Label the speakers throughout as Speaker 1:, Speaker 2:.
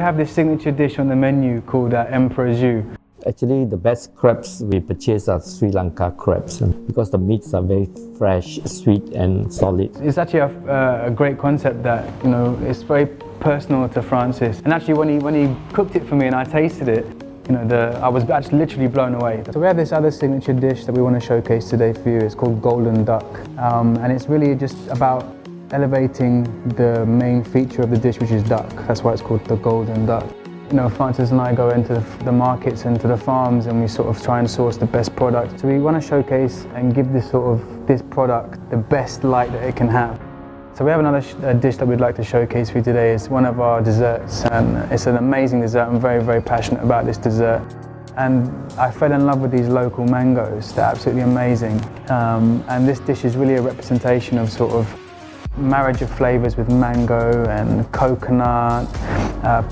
Speaker 1: have this signature dish on the menu called Emperor Jus.
Speaker 2: Actually, the best crabs we purchase are Sri Lanka crabs because the meats are very fresh, sweet and solid.
Speaker 1: It's actually a great concept that, you know, it's very personal to Francis. And actually when he cooked it for me and I tasted it, you know, I was actually literally blown away. So we have this other signature dish that we want to showcase today for you. It's called golden duck. And it's really just about elevating the main feature of the dish, which is duck. That's why it's called the golden duck. You know, Francis and I go into the markets and to the farms and we sort of try and source the best product. So we want to showcase and give this product the best light that it can have. So we have another dish that we'd like to showcase for you today. It's one of our desserts, and it's an amazing dessert. I'm very, very passionate about this dessert. And I fell in love with these local mangoes. They're absolutely amazing. And this dish is really a representation of sort of marriage of flavors with mango and coconut,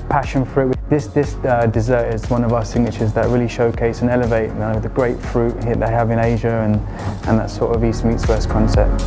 Speaker 1: passion fruit. This dessert is one of our signatures that really showcase and elevate, you know, the great fruit they have in Asia and that sort of East meets West concept.